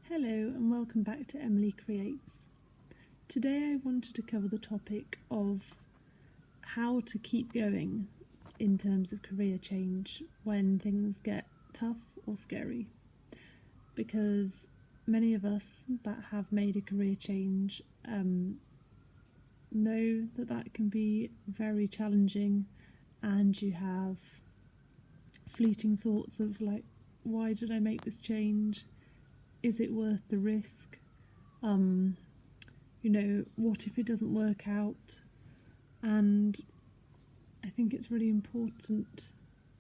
Hello and welcome back to Emily Creates. Today I wanted to cover the topic of how to keep going in terms of career change when things get tough or scary. Because many of us that have made a career change know that can be very challenging, and you have fleeting thoughts of like, why did I make this change? Is it worth the risk? What if it doesn't work out? And I think it's really important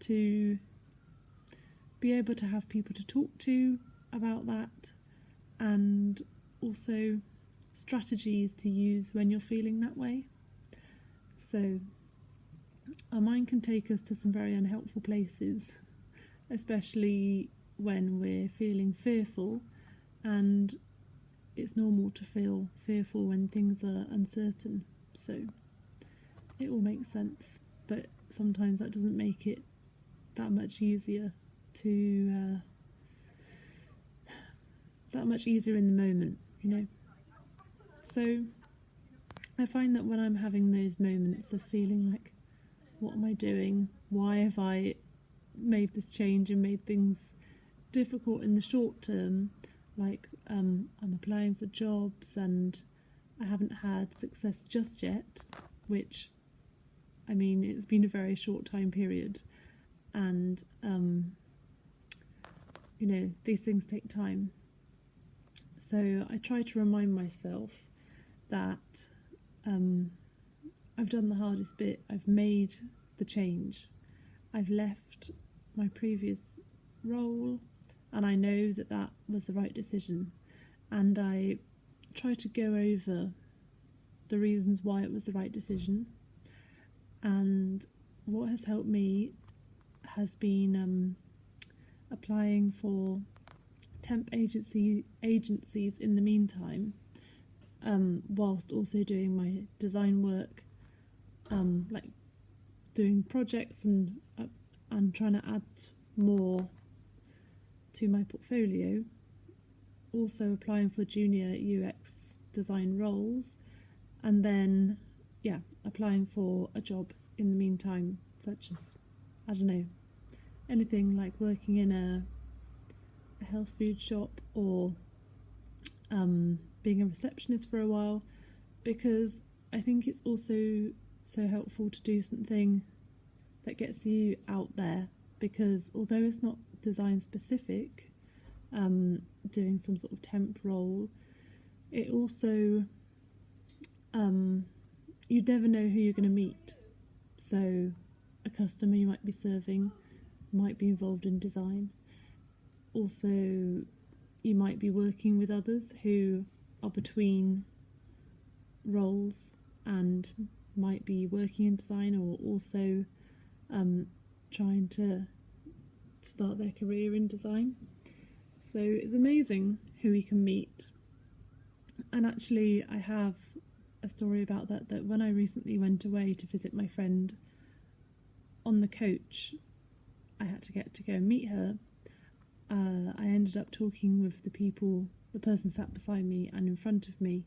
to be able to have people to talk to about that, and also strategies to use when you're feeling that way. So our mind can take us to some very unhelpful places, especially when we're feeling fearful, and it's normal to feel fearful when things are uncertain. So it all makes sense, but sometimes that doesn't make it that much easier in the moment, So I find that when I'm having those moments of feeling like, what am I doing? Why have I made this change and made things difficult in the short term? Like I'm applying for jobs and I haven't had success just yet, which, I mean, it's been a very short time period, and these things take time. So I try to remind myself that I've done the hardest bit. I've made the change. I've left my previous role, and I know that was the right decision. And I try to go over the reasons why it was the right decision. And what has helped me has been applying for temp agencies in the meantime, whilst also doing my design work, like doing projects and trying to add more to my portfolio. Also applying for junior UX design roles, and then applying for a job in the meantime, such as, I don't know, anything like working in a health food shop, or being a receptionist for a while, because I think it's also so helpful to do something that gets you out there, because although it's not design specific, doing some sort of temp role, it also you never know who you're going to meet. So a customer you might be serving might be involved in design. Also, you might be working with others who are between roles and might be working in design, or also trying to start their career in design. So it's amazing who we can meet. And actually I have a story about that when I recently went away to visit my friend, on the coach I had to get to go and meet her. I ended up talking with the person sat beside me and in front of me,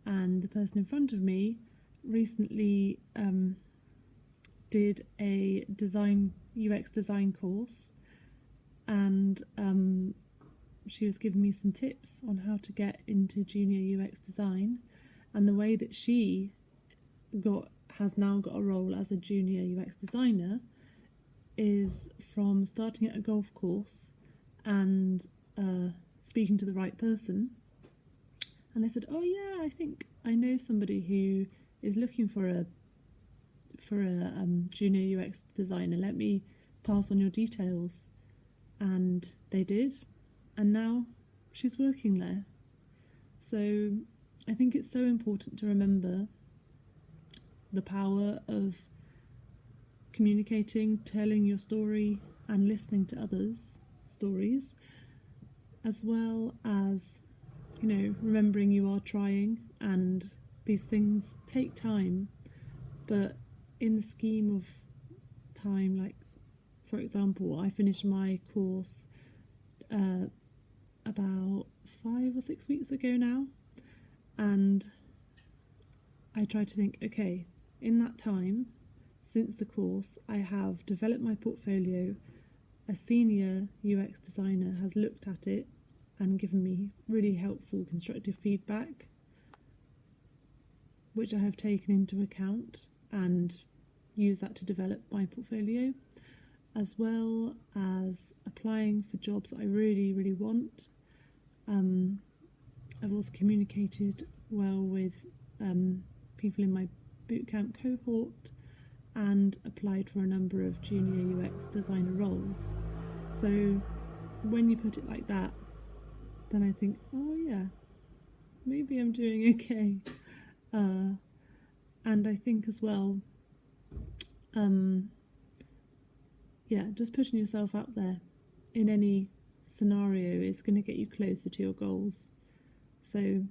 and the person in front of me recently did a UX design course, and she was giving me some tips on how to get into junior UX design. And the way that she has now got a role as a junior UX designer is from starting at a golf course and speaking to the right person. And I said, oh yeah, I think I know somebody who is looking for a junior UX designer. Let me pass on your details. And they did, and now she's working there. So I think it's so important to remember the power of communicating, telling your story, and listening to others' stories, as well as, remembering you are trying, and these things take time. But in the scheme of time, like, for example, I finished my course about 5 or 6 weeks ago now, and I tried to think, okay, in that time since the course I have developed my portfolio. A senior UX designer has looked at it and given me really helpful constructive feedback, which I have taken into account and used that to develop my portfolio, as well as applying for jobs I really, really want. I've also communicated well with people in my bootcamp cohort and applied for a number of junior UX designer roles. So when you put it like that, then I think, oh yeah, maybe I'm doing okay. And I think as well, just putting yourself out there in any scenario is going to get you closer to your goals. So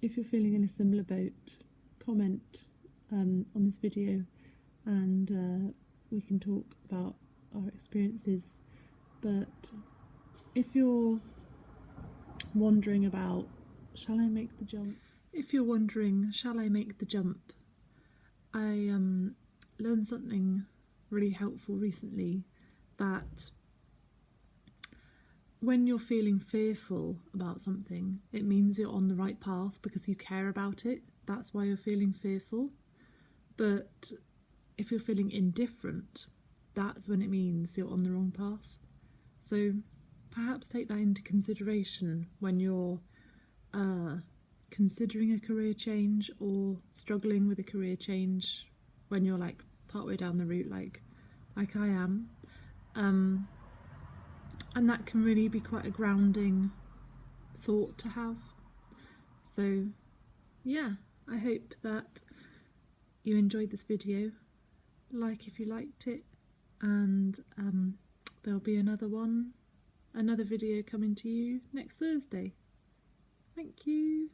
if you're feeling in a similar boat, comment on this video and we can talk about our experiences. But if you're wondering about, shall I make the jump? If you're wondering, shall I make the jump? I learned something really helpful recently, that when you're feeling fearful about something, it means you're on the right path because you care about it. That's why you're feeling fearful. But if you're feeling indifferent, that's when it means you're on the wrong path. So perhaps take that into consideration when you're considering a career change or struggling with a career change, when you're like partway down the route, like I am. And that can really be quite a grounding thought to have. So yeah, I hope that you enjoyed this video. Like if you liked it, and there'll be another video coming to you next Thursday. Thank you.